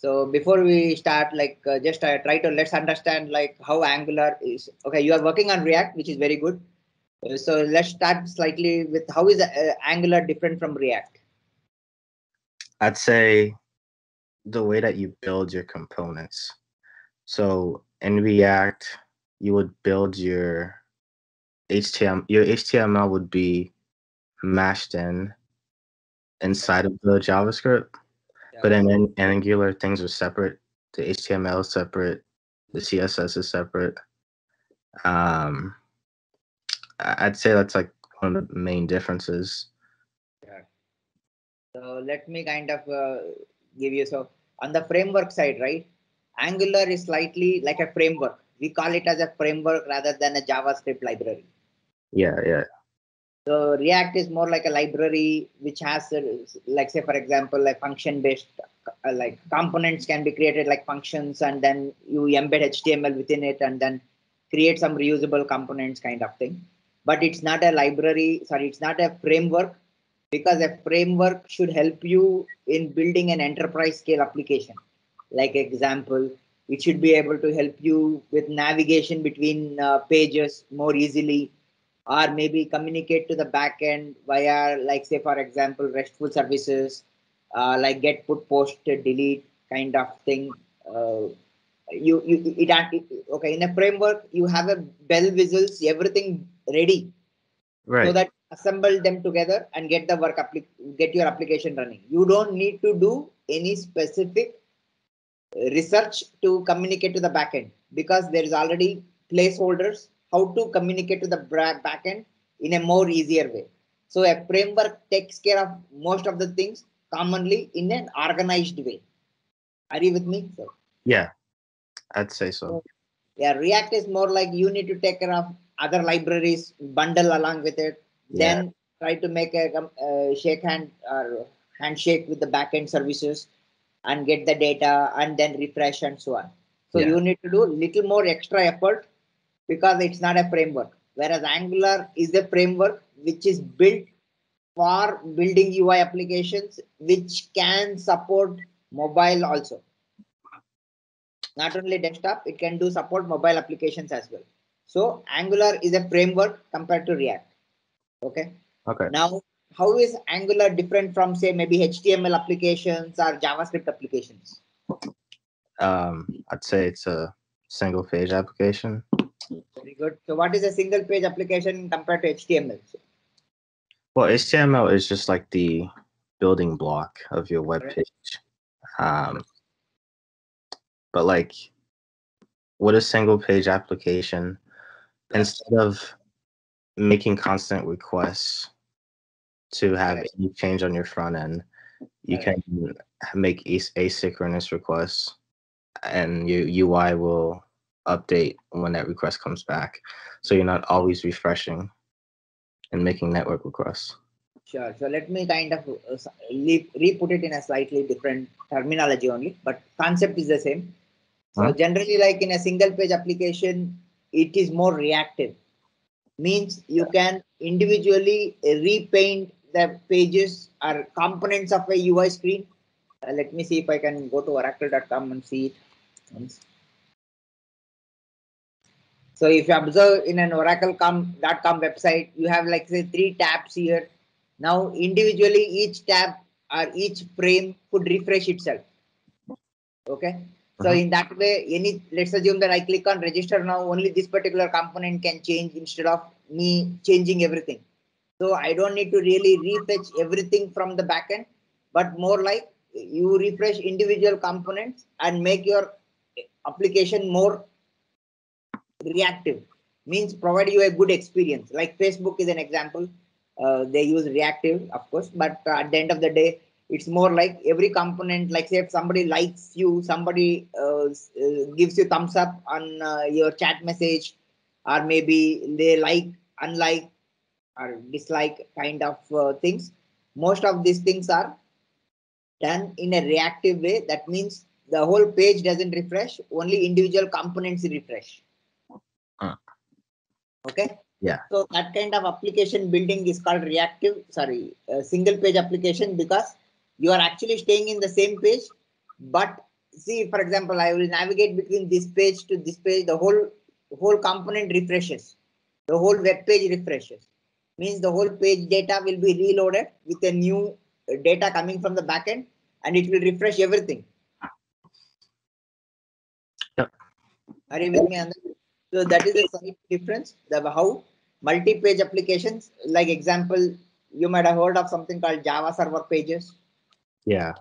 So before we start, just try to let's understand like how Angular is. Okay, you are working on React, which is very good. So let's start slightly with how is Angular different from React? I'd say the way that you build your components. So in React, you would build your HTML. Your HTML would be mashed inside of the JavaScript. Yeah. But in Angular, things are separate. The HTML is separate. The CSS is separate. I'd say that's like one of the main differences. Yeah. So let me kind of give you, so on the framework side, right? Angular is slightly like a framework. We call it as a framework rather than a JavaScript library. Yeah. So React is more like a library which has, like say for example, like function based, like components can be created like functions, and then you embed HTML within it, and then create some reusable components kind of thing. But it's not a library. Sorry, it's not a framework, because a framework should help you in building an enterprise scale application. Like example, it should be able to help you with navigation between pages more easily, or maybe communicate to the backend via, like say for example, RESTful services, like get, put, post, delete kind of thing. Okay, in a framework you have a bell whistles everything ready, Right. so that assemble them together and get the get your application running. You don't need to do any specific research to communicate to the backend, because there is already placeholders how to communicate to the backend in a more easier way. So a framework takes care of most of the things commonly in an organized way. Are you with me? So, Yeah, I'd say so. yeah, React is more like you need to take care of other libraries, bundle along with it, Yeah. then try to make a shake hand or handshake with the backend services and get the data and then refresh and so on. So Yeah. you need to do little more extra effort because it's not a framework. Whereas Angular is a framework which is built for building UI applications which can support mobile also. Not only desktop, it can do support mobile applications as well. So Angular is a framework compared to React. Okay. Okay. Now, how is Angular different from say maybe HTML applications or JavaScript applications? I'd say it's a single page application. Very good. So what is a single page application compared to HTML? Well, HTML is just like the building block of your web page. But like with a single page application, instead of making constant requests to have any change on your front end, you can make asynchronous requests, and your UI will update when that request comes back. So you're not always refreshing and making network requests. Sure. So let me kind of re-put it in a slightly different terminology only, but concept is the same. So generally, like in a single page application, it is more reactive. Means you can individually repaint the pages or components of a UI screen. Let me see if I can go to oracle.com and see it once. So if you observe in an oracle.com website, you have like say 3 tabs here. Now individually each tab or each frame could refresh itself. Okay. So in that way, let's assume that I click on register now, only this particular component can change instead of me changing everything. So I don't need to really refetch everything from the backend, but more like you refresh individual components and make your application more reactive. Means provide you a good experience. Like Facebook is an example. They use reactive, of course, but at the end of the day, it's more like every component. Like say if somebody likes you, somebody gives you thumbs up on your chat message, or maybe they like, unlike, or dislike kind of things. Most of these things are done in a reactive way. That means the whole page doesn't refresh, only individual components refresh. Okay. Yeah. So that kind of application building is called single page application, because you are actually staying in the same page, but see, for example, I will navigate between this page to this page, the whole component refreshes, the whole web page refreshes. Means the whole page data will be reloaded with a new data coming from the backend, and it will refresh everything. Yep. Are you with me on that? So that is a slight difference. The how multi-page applications, like example, you might have heard of something called Java server pages. Yeah.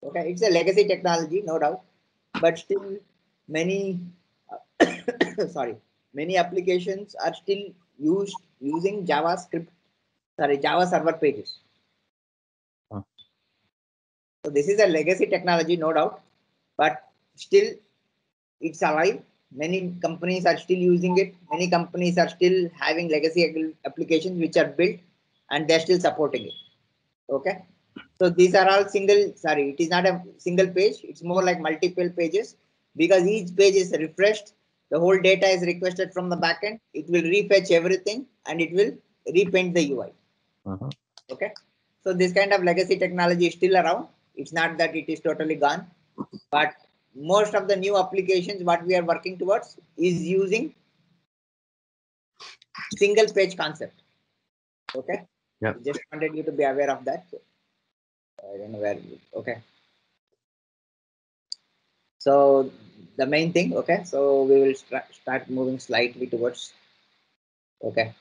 Okay, it's a legacy technology, no doubt, but still many sorry, many applications are still using JavaScript, sorry, Java server pages. Huh. So this is a legacy technology, no doubt, but still it's alive. Many companies are still using it. Many companies are still having legacy applications which are built and they're still supporting it. Okay. So these are all sorry, it is not a single page. It's more like multiple pages because each page is refreshed. The whole data is requested from the backend. It will refetch everything and it will repaint the UI. Uh-huh. Okay. So this kind of legacy technology is still around. It's not that it is totally gone, but most of the new applications what we are working towards is using single page concept. Okay. Yep. Just wanted you to be aware of that. I don't know where. Okay. So the main thing, okay, so we will start moving slightly towards, okay.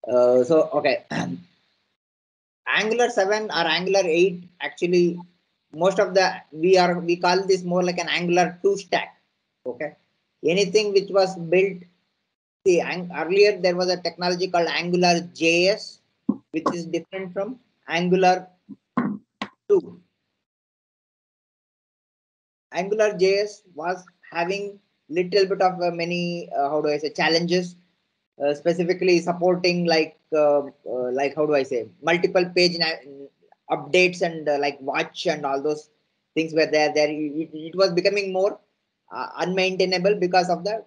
So, okay, Angular 7 or Angular 8, actually, most of the, we call this more like an Angular 2 stack, okay. Anything which was built, see, earlier there was a technology called Angular JS, which is different from Angular 2. Angular JS was having little bit of many how do I say challenges, specifically supporting like how do I say multiple page updates and like watch and all those things were there. It was becoming more unmaintainable because of the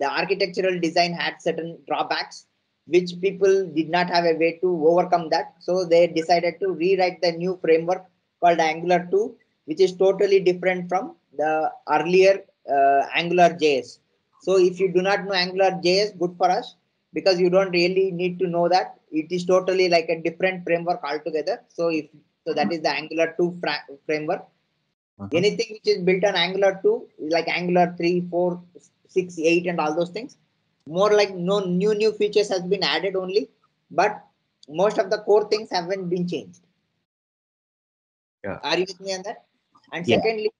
architectural design had certain drawbacks which people did not have a way to overcome that. So they decided to rewrite the new framework called Angular 2, which is totally different from the earlier Angular JS. So if you do not know Angular JS, good for us because you don't really need to know that. It is totally like a different framework altogether. So that is the Angular 2 framework. Uh-huh. Anything which is built on Angular 2, like Angular 3, 4, 6, 8, and all those things, more like no new features has been added only, but most of the core things haven't been changed. Yeah. Are you with me on that? And Yeah. secondly,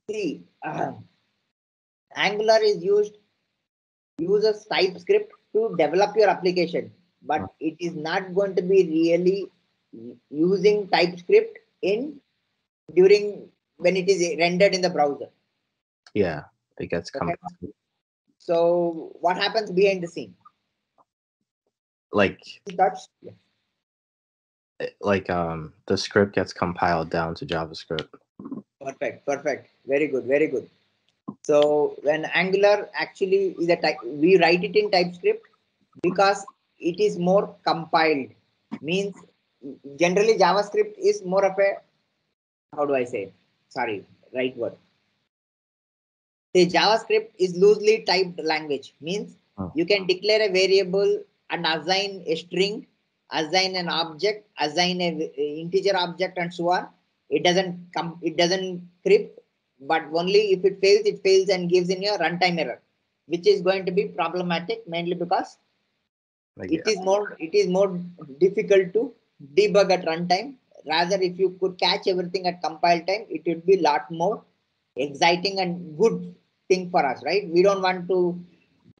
see, Angular is uses TypeScript to develop your application, but it is not going to be really using TypeScript in during when it is rendered in the browser. Yeah. It gets Okay. compiled. So what happens behind the scene? Like That's the script gets compiled down to JavaScript. perfect. Very good, very good. So when Angular actually is a type, we write it in TypeScript because it is more compiled. Means generally JavaScript is more of a, how do I say? Sorry, right word. The JavaScript is loosely typed language. Means Oh. you can declare a variable and assign a string, assign an object, assign a integer object, and so on. It doesn't come. It doesn't crypt, but only if it fails and gives in a runtime error, which is going to be problematic mainly because Yeah. it is more difficult to debug at runtime. Rather, if you could catch everything at compile time, it would be a lot more exciting and good thing for us, right? We don't want to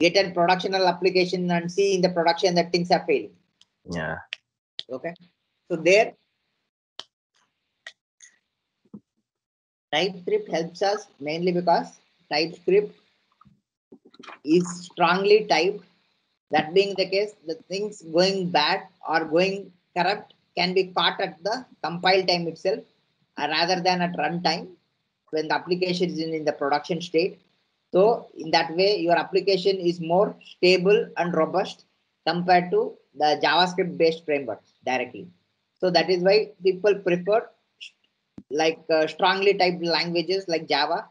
get a productional application and see in the production that things are failing. Yeah. Okay. So there TypeScript helps us mainly because TypeScript is strongly typed. That being the case, the things going bad or going corrupt can be caught at the compile time itself rather than at runtime when the application is in the production state. So in that way, your application is more stable and robust compared to the JavaScript based frameworks directly. So that is why people prefer like strongly typed languages like Java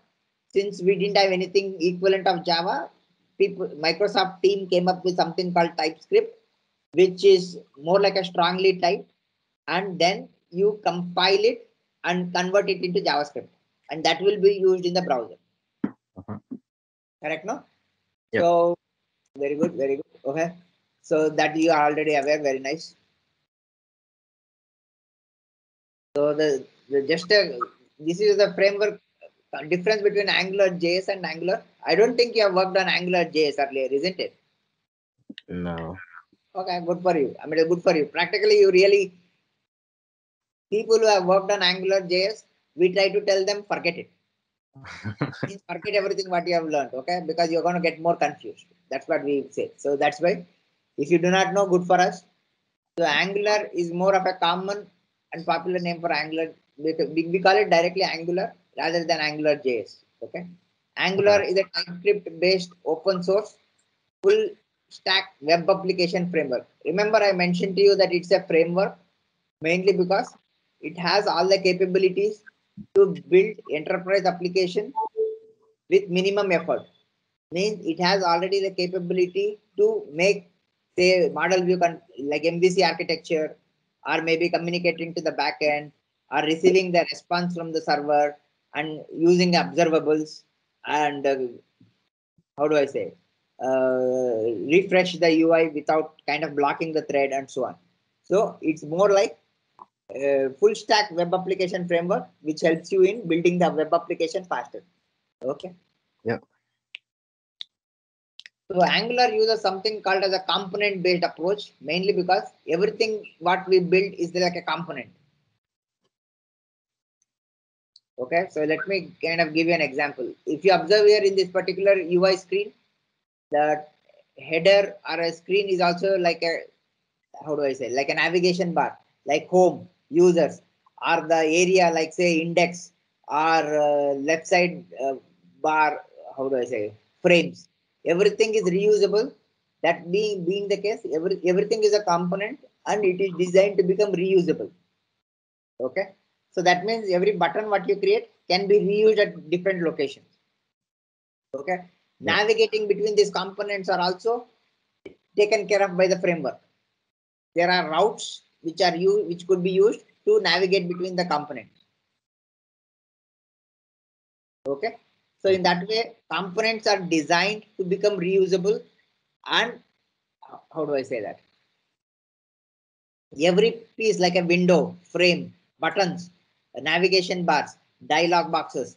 since we didn't have anything equivalent of Java, Microsoft team came up with something called TypeScript, which is more like a strongly typed, and then you compile it and convert it into JavaScript, and that will be used in the browser. Correct, no? Yep. So very good, very good. Okay, so that you are already aware. Very nice. So this is the framework difference between Angular JS and Angular. I don't think you have worked on Angular JS earlier, isn't it? No. Okay, good for you. I mean, good for you. Practically, you really, people who have worked on Angular JS, we try to tell them forget it. Means forget everything what you have learned, okay? Because you're going to get more confused. That's what we say. So that's why, if you do not know, good for us. So Angular is more of a common and popular name for Angular. We call it directly Angular rather than Angular JS. Okay. Angular is a TypeScript based open source full stack web application framework. Remember, I mentioned to you that it's a framework mainly because it has all the capabilities to build enterprise application with minimum effort. Means it has already the capability to make, say, model view like MVC architecture, or maybe communicating to the backend, or receiving the response from the server, and using observables, and how do I say, refresh the UI without kind of blocking the thread and so on. So it's more like a full stack web application framework which helps you in building the web application faster. Okay. Yep. So Angular uses something called as a component based approach, mainly because everything what we build is like a component. Okay, so let me kind of give you an example. If you observe here in this particular UI screen, the header or a screen is also like a, how do I say, like a navigation bar, like home, users, or the area like say index, or left side bar, how do I say, frames. Everything is reusable. That being the case, everything is a component and it is designed to become reusable. Okay, so that means every button what you create can be reused at different locations. Okay, navigating between these components are also taken care of by the framework. There are routes which could be used to navigate between the components. Okay, so in that way, components are designed to become reusable, and how do I say that? Every piece like a window, frame, buttons, navigation bars, dialog boxes,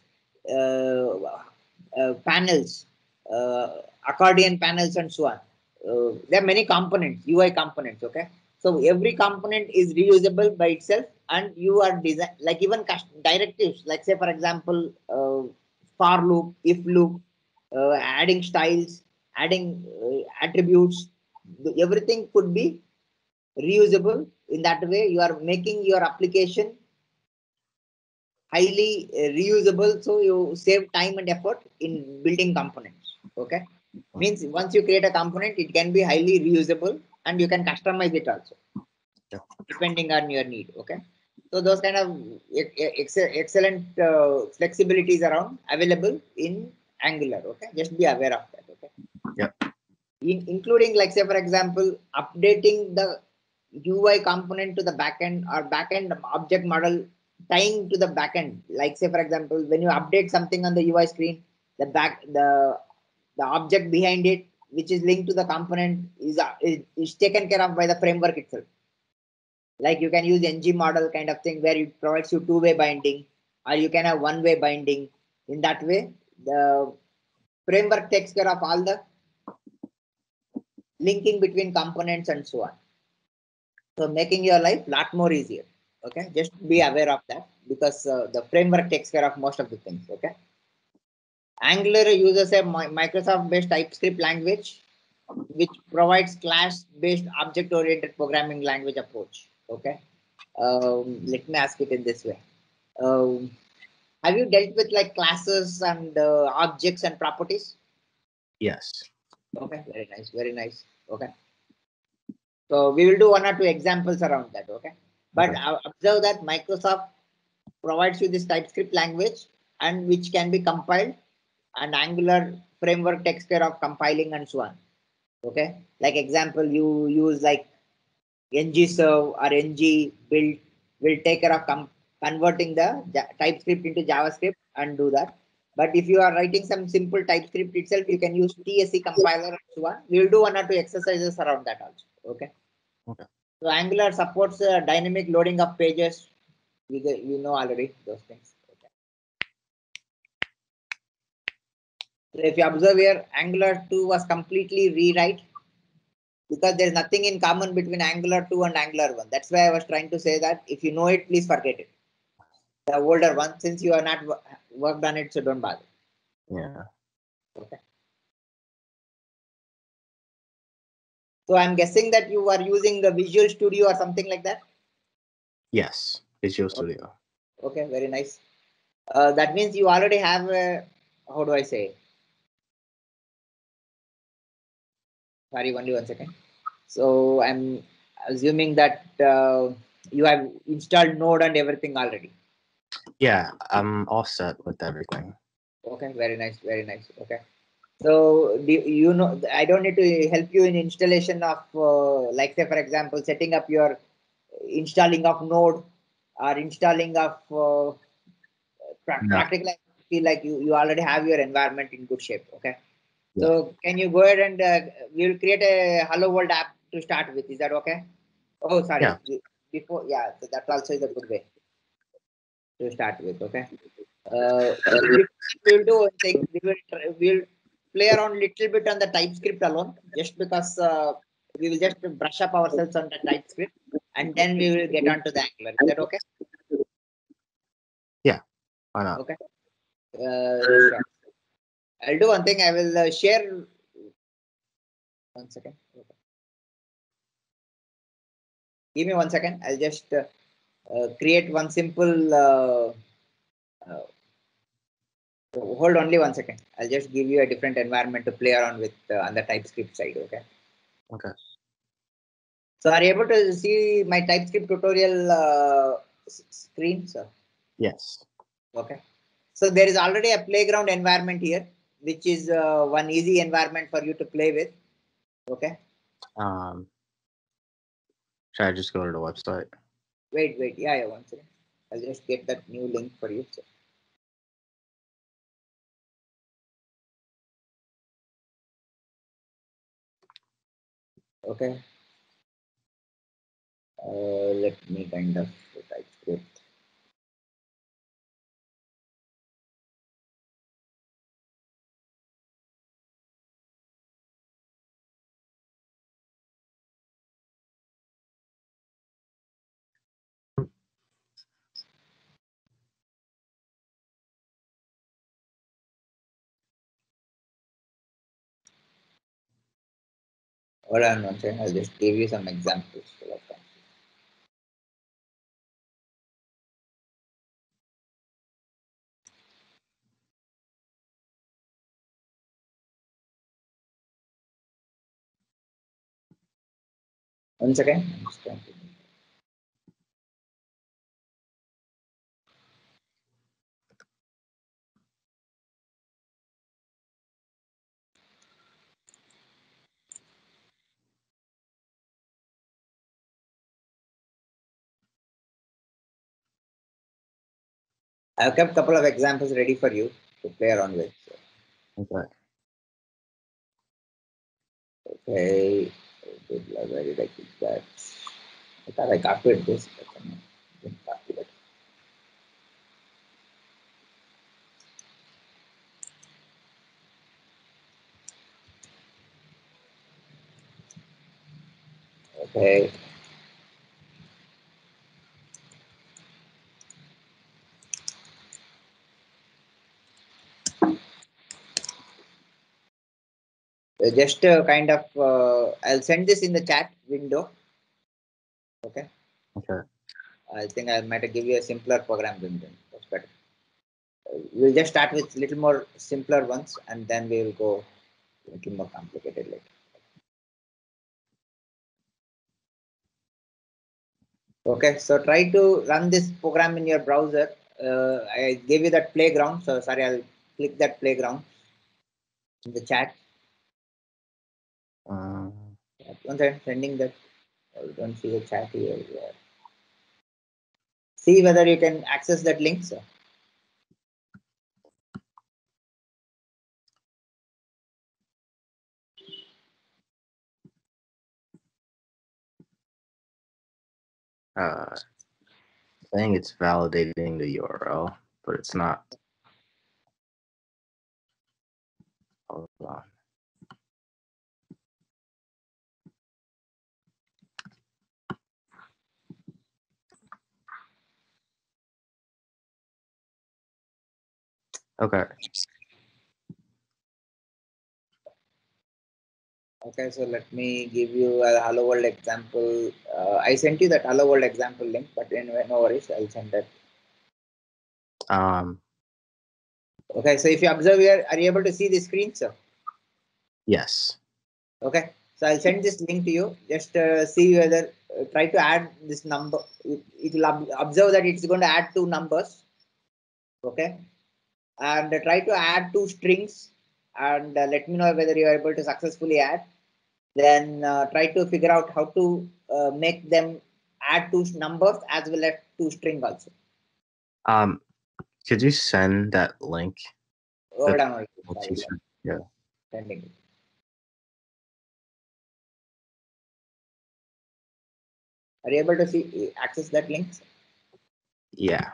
panels, accordion panels, and so on. There are many components, UI components. Okay, so every component is reusable by itself, and you are design like even directives, like say for example, for loop, if loop, adding styles, adding attributes. Everything could be reusable. In that way, you are making your application highly reusable, so you save time and effort in building components. Okay, means once you create a component, it can be highly reusable and you can customize it also depending on your need. Okay, so those kind of excellent flexibilities around available in Angular. Okay, just be aware of that. Okay, including like say for example, updating the UI component to the backend or backend object model tying to the backend. Like say for example, when you update something on the UI screen, the object behind it, which is linked to the component, is taken care of by the framework itself. Like you can use ng model kind of thing where it provides you two-way binding, or you can have one-way binding. In that way, the framework takes care of all the linking between components and so on. So making your life lot more easier. Okay, just be aware of that because the framework takes care of most of the things. Okay, Angular uses a Microsoft-based TypeScript language, which provides class-based object-oriented programming language approach. Okay, let me ask it in this way. Um, have you dealt with like classes and objects and properties? Yes. Okay, very nice, very nice. Okay. So we will do one or two examples around that. Okay. But observe that Microsoft provides you this TypeScript language and which can be compiled and Angular framework takes care of compiling and so on. Okay, like example, you use like ng-serve or ng build will take care of converting the TypeScript into JavaScript and do that. But if you are writing some simple TypeScript itself, you can use TSC compiler and so on. We will do 1 or 2 exercises around that also. Okay. Okay. So Angular supports dynamic loading of pages. We know already those things. Okay. So if you observe here, Angular 2 was completely rewrite because there's nothing in common between Angular 2 and Angular 1. That's why I was trying to say that if you know it, please forget it. The older one, since you are not worked on it, so don't bother. Yeah. Okay. So I'm guessing that you are using the Visual Studio or something like that. Yes. Visual Studio. Okay, very nice. That means you already have a, how do I say? Sorry, only 1 second. So I'm assuming that you have installed Node and everything already. Yeah, I'm all set with everything. Okay, very nice, very nice. Okay. So you know, I don't need to help you in installation of, like say for example, setting up your installing of Node or installing of No. practically. I feel like you already have your environment in good shape. Okay. Yeah. So can you go ahead and we will create a Hello World app to start with? Is that okay? Oh, sorry. Yeah. Before, yeah, so that also is a good way to start with. Okay. We will do one thing. We will play around little bit on the TypeScript alone, just because we will just brush up ourselves on the TypeScript, and then we will get onto the Angular. Is that okay? Yeah. Why not? Okay. Sure. I'll do one thing. I will share. 1 second. Okay. Give me 1 second. I'll just create one simple. Hold only 1 second. I'll just give you a different environment to play around with on the TypeScript side. Okay. Okay. So are you able to see my TypeScript tutorial screen, sir? Yes. Okay. So there is already a playground environment here, which is one easy environment for you to play with. Okay. Should I just go to the website? Wait. Yeah, 1 second. I'll just get that new link for you. So. Okay. Let me kind of TypeScript. Hold on 1 second. I'll just give you some examples. One second. I'm just trying to. I've kept a couple of examples ready for you to play around with. So. Okay. Okay. Where did I keep that? I thought I copied this, but I didn't copy it. Okay. Just kind of, I'll send this in the chat window. Okay. Okay. I think I might give you a simpler program window. That's better. We'll just start with little more simpler ones, and then we will go a little more complicated later. Okay, so try to run this program in your browser. I gave you that playground, so sorry, I'll click that playground. in the chat. Um, Once I'm sending that, I don't see the chat here. Yeah. See whether you can access that link, sir. saying it's validating the URL, but it's not. Hold on. Okay. Okay, so let me give you a hello world example. I sent you that hello world example link, but anyway, no worries, I'll send that. Okay, so if you observe here, are you able to see the screen, sir? Yes. Okay, so I'll send this link to you. Just see whether try to add this number. It will observe that it's going to add two numbers. Okay, and try to add two strings, and let me know whether you are able to successfully add. Then try to figure out how to make them add two numbers as well as two string also. Could you send that link? Hold on, yeah. Sending it. Are you able to see access that link? Yeah.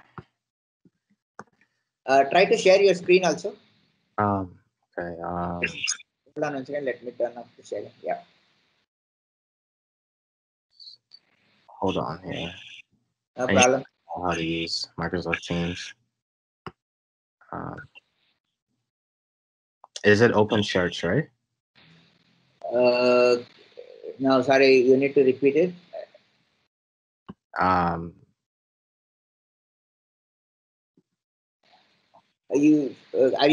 Try to share your screen also. Okay. Hold on one second. Let me turn off the sharing. Yeah. Hold on here. No problem. How to use Microsoft Teams. Is it open search, right? No, sorry. You need to repeat it. Are you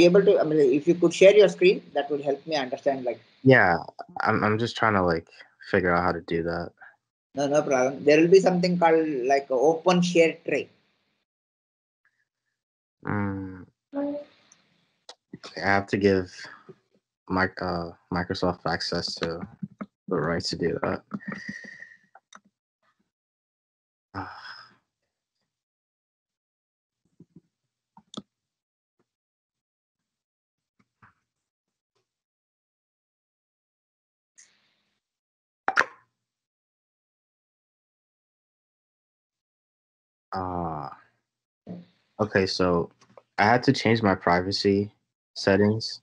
able to? I mean, if you could share your screen, that would help me understand. Like. Yeah, I'm just trying to like figure out how to do that. No problem. There will be something called like open share tray. I have to give Microsoft access to the right to do that. Okay, so I had to change my privacy settings,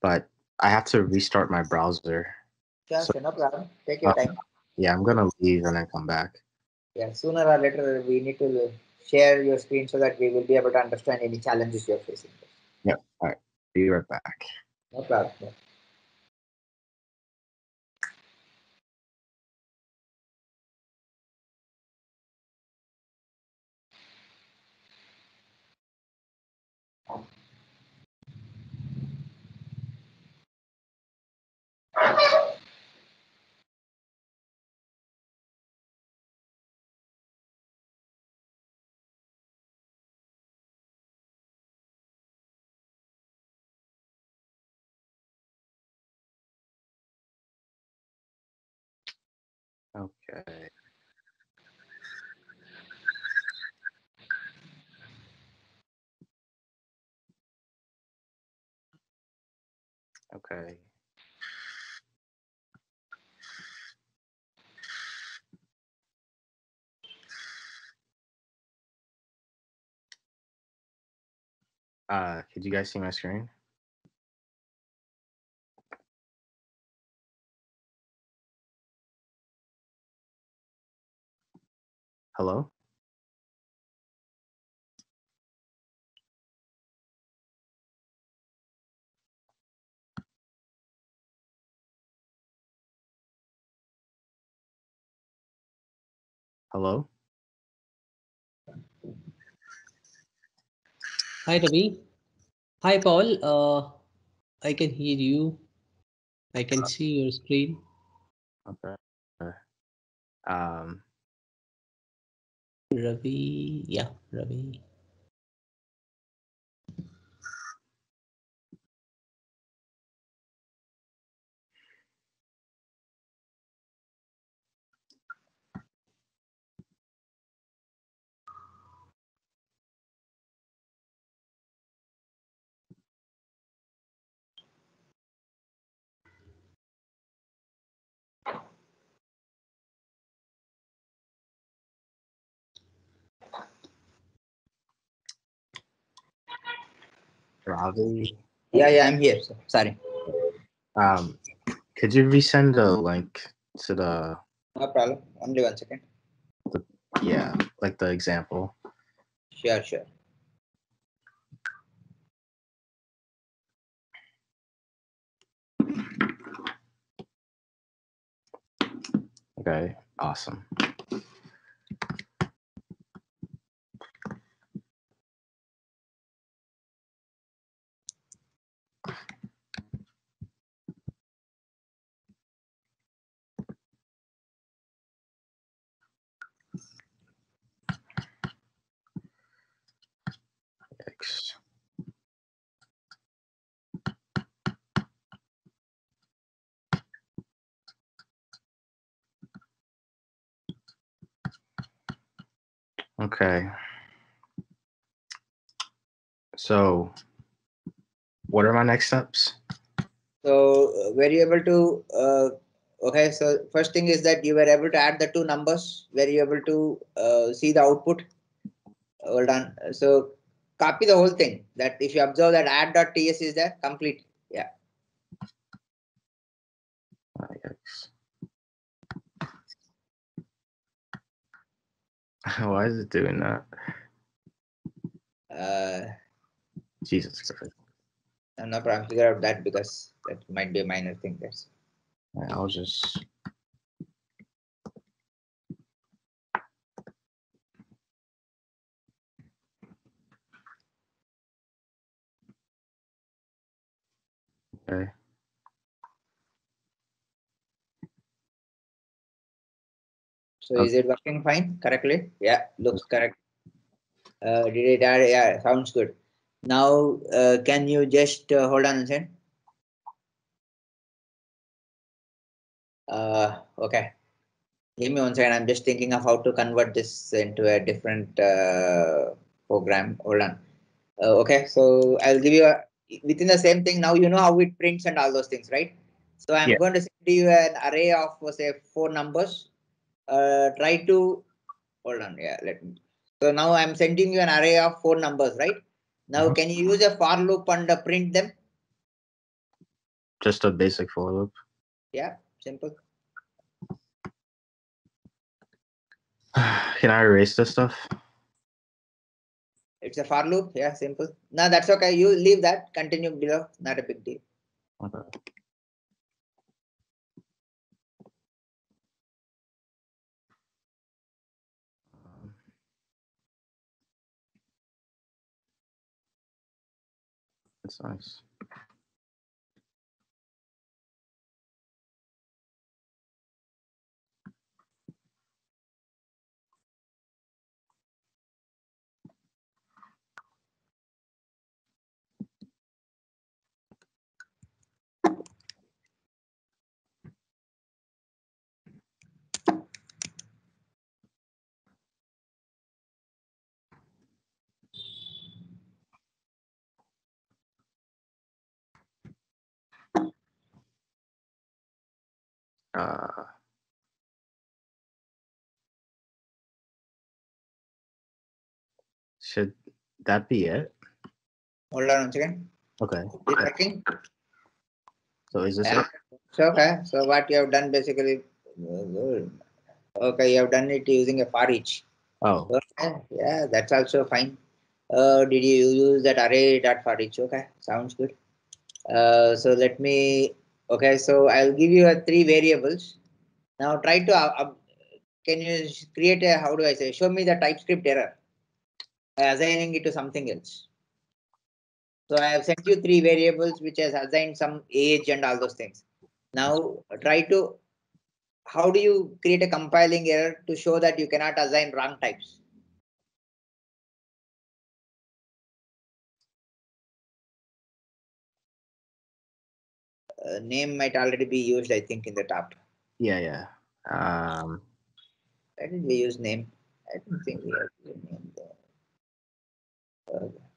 but I have to restart my browser. Sure, no problem. Take your time. Yeah, I'm gonna leave and then come back. Yeah, sooner or later we need to share your screen so that we will be able to understand any challenges you're facing. Yeah, all right. Be right back. No problem. Okay. Okay. Could you guys see my screen? Hello? Hello? Hi, Ravi. Hi, Paul. I can hear you. I can see your screen. Okay. Ravi. Yeah, Ravi. Ravi. Yeah, I'm here. So, sorry. Could you resend the link to the No problem. Only 1 second. yeah, like the example? Sure. Okay, awesome. Yikes. Okay. So, what are my next steps? So were you able to? Okay. So first thing is that you were able to add the two numbers. Were you able to see the output? Hold on. So copy the whole thing. That if you observe that add.ts is there, complete. Yeah. Yikes. Why is it doing that? Jesus Christ. I'm not trying to figure out that because that might be a minor thing. That's Yeah, I'll just. Okay. so. Is it working fine correctly? Yeah, looks correct. Did it add? Yeah, sounds good. Now, can you just hold on a second? Okay. Give me 1 second. I'm just thinking of how to convert this into a different program. Hold on. Okay, so I'll give you within the same thing. Now you know how it prints and all those things, right? So I'm Yeah. going to send you an array of say 4 numbers. Try to hold on. Yeah, let me. So now I'm sending you an array of 4 numbers, right? Now can you use a for loop and print them? Just a basic for loop. Yeah, simple. Can I erase this stuff? It's a for loop. Yeah, simple. No, that's okay. You leave that. Continue below. Not a big deal. Okay. That's nice. Uh, should that be it? Hold on 1 second. Okay. Is it working? So is this Yeah. it? So, okay. So what you have done basically, okay, you have done it using a for each. Oh, Okay. Yeah, that's also fine. Did you use that array dot for each? Okay, sounds good. So let me. Okay, so I'll give you 3 variables. Now try to. Can you create a? How do I say? Show me the TypeScript error by assigning it to something else. So I have sent you 3 variables which has assigned some age and all those things. Now try to. How do you create a compiling error to show that you cannot assign wrong types? Name might already be used, I think, in the top. yeah. Why did we use name? I don't think we have used name there.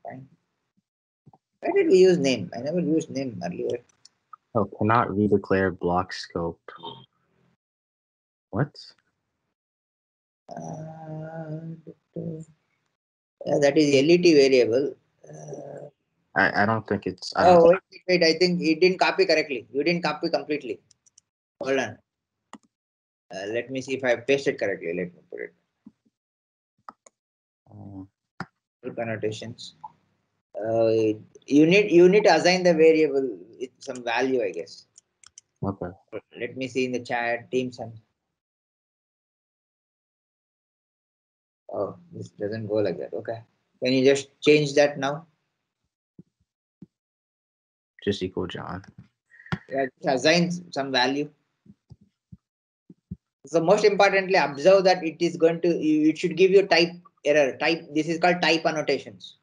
Fine. Why did we use name? I never used name earlier. Oh, cannot redeclare block scope. What? Yeah, that is LET variable. I don't think it's. I don't. Oh, wait. I think it didn't copy correctly. You didn't copy completely. Hold on. Let me see if I pasted correctly. Let me put it. Group annotations. You need to assign the variable with some value, I guess. Okay. Let me see in the chat. Teams and oh, this doesn't go like that. Okay. Can you just change that now? Just equal John. Yeah, just assign some value. So most importantly, observe that it is going to. It should give you type error. Type. This is called type annotations.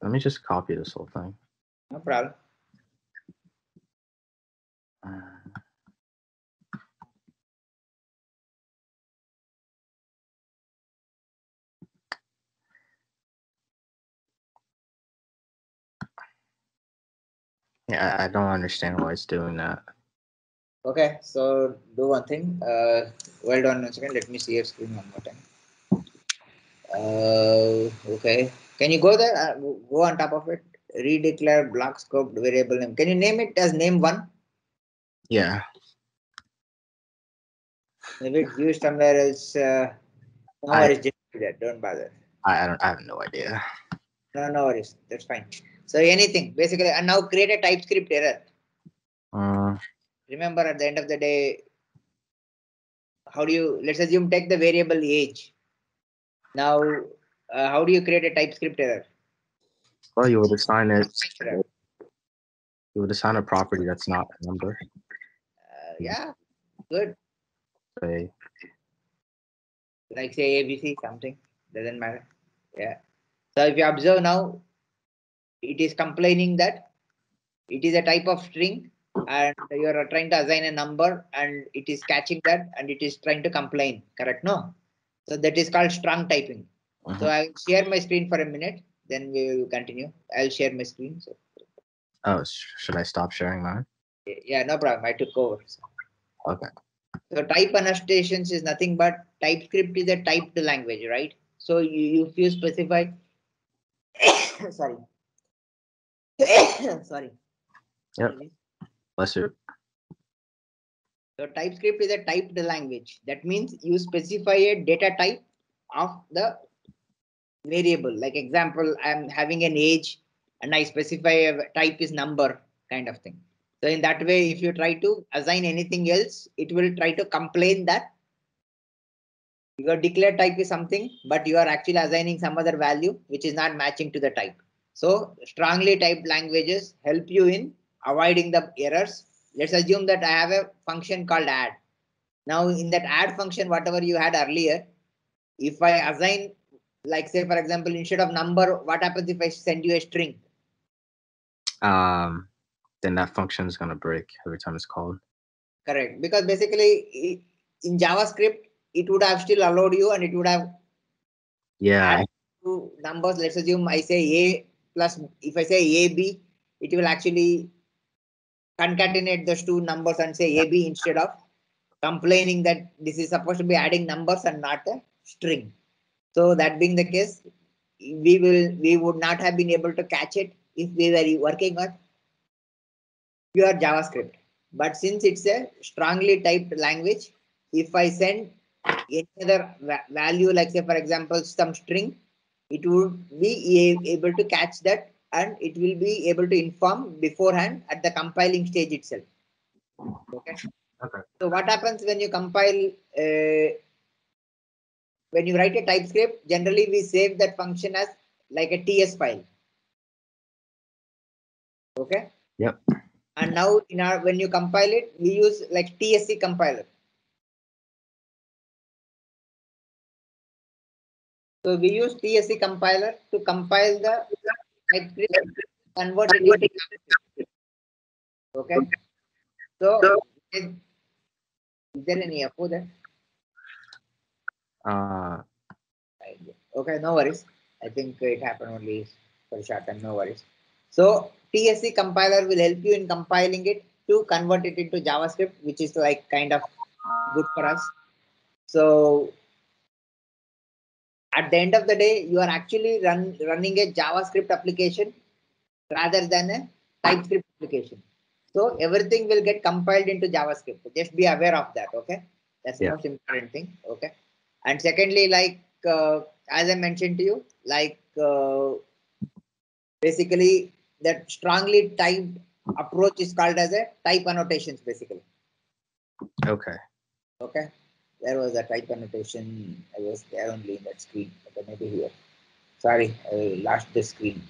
Let me just copy this whole thing. No problem. Yeah, I don't understand why it's doing that. Okay, so do one thing. Well done. Once again, let me see your screen one more time. Okay. Can you go there? Go on top of it. Redeclare block scope variable name. Can you name it as name one? Yeah. Maybe it's used somewhere else. No worries. Just do that. Don't bother. I don't. I have no idea. No worries. That's fine. So anything basically, and now create a TypeScript error. Remember, at the end of the day, how do you? Let's assume take the variable age. Now, how do you create a TypeScript error? Well, you would assign it. You would assign a property that's not a number. Yeah, good. Say. Like say ABC something, doesn't matter. Yeah. So if you observe now, it is complaining that it is a type of string and you are trying to assign a number and it is catching that and it is trying to complain. Correct? No. So that is called strong typing. So I'll share my screen for a minute, then we will continue. I'll share my screen. So. Oh, should I stop sharing mine? Yeah, no problem. I took over. So. Okay. So type annotations is nothing but TypeScript is a typed language, right? So if you specify, sorry, sorry. Yep. Bless you. So TypeScript is a typed language. That means you specify a data type of the variable. Like example, I'm having an age and I specify a type is number kind of thing. So in that way, if you try to assign anything else, it will try to complain that your declared type is something, but you are actually assigning some other value which is not matching to the type. So strongly typed languages help you in avoiding the errors. Let's assume that I have a function called add. Now in that add function, whatever you had earlier, if I assign, like say for example, instead of number, what happens if I send you a string? Then that function is going to break every time it's called. Correct. Because basically in JavaScript, it would have still allowed you and it would have two numbers. Let's assume I say A plus, if I say AB, it will actually concatenate those two numbers and say AB instead of complaining that this is supposed to be adding numbers and not a string. So that being the case, we would not have been able to catch it if we were working on pure JavaScript. But since it's a strongly typed language, if I send any other value, like say for example some string, it would be able to catch that and it will be able to inform beforehand at the compiling stage itself. Okay. So what happens when you compile? When you write a TypeScript, generally we save that function as like a TS file. Okay. Yep. And now in our when you compile it, we use like TSC compiler. So we use TSC compiler to compile the TypeScript, convert it into JavaScript. Okay. So is there any echo there? Okay, no worries. I think it happened only for a short time. No worries. So TSC compiler will help you in compiling it to convert it into JavaScript, which is like kind of good for us. So at the end of the day, you are actually running a JavaScript application rather than a TypeScript application. So everything will get compiled into JavaScript. Just be aware of that. Okay, that's the Yeah. most important thing. Okay, and secondly, like as I mentioned to you, like basically that strongly typed approach is called as a type annotations. Basically, Okay. okay, there was a type annotation. I was there only in that screen. Okay, maybe here. Sorry, I lost the screen.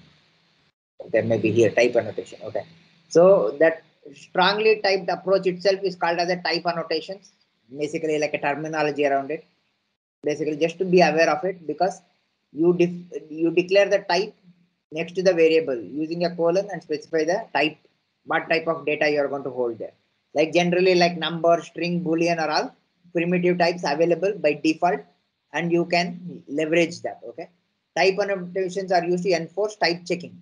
Okay, maybe here type annotation. Okay, so that strongly typed approach itself is called as a type annotations. Basically, like a terminology around it. Basically, just to be aware of it, because you declare the type next to the variable using a colon and specify the type, what type of data you are going to hold there. Like generally, like number, string, boolean are all primitive types available by default, and you can leverage that. Okay, type annotations are used to enforce type checking.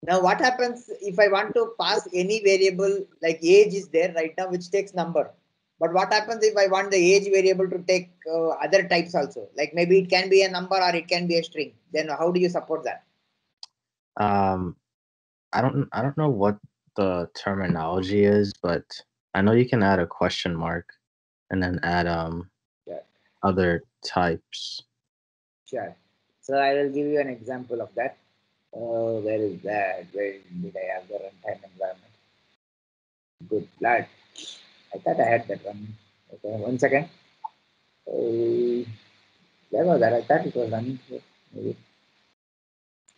Now, what happens if I want to pass any variable, like age is there right now, which takes number. But what happens if I want the age variable to take other types also? Like maybe it can be a number or it can be a string. Then how do you support that? Um, I don't know what the terminology is, but I know you can add a question mark and then add Yeah, other types. sure. So I will give you an example of that. Where is that? Where did I have the runtime environment? Good lad. I thought I had that one. Okay, 1 second. Where was that? I thought it was running here. Maybe.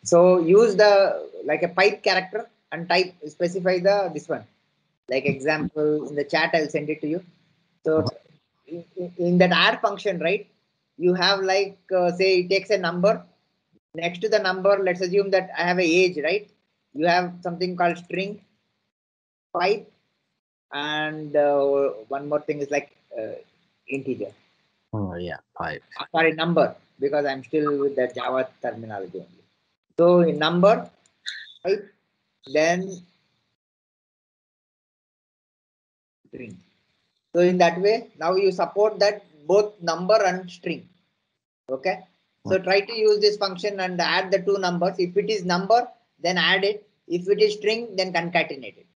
So use the like a pipe character and type specify the this one. Like example in the chat, I'll send it to you. So in that add function, right? You have like say it takes a number. Next to the number, let's assume that I have a age, right? You have something called string pipe, and one more thing is like integer. Oh yeah, pipe. Sorry, number, because I'm still with the Java terminology only. So in number type, then string. So in that way, now you support that both number and string. Okay. So try to use this function and add the two numbers. If it is number, then add it. If it is string, then concatenate it.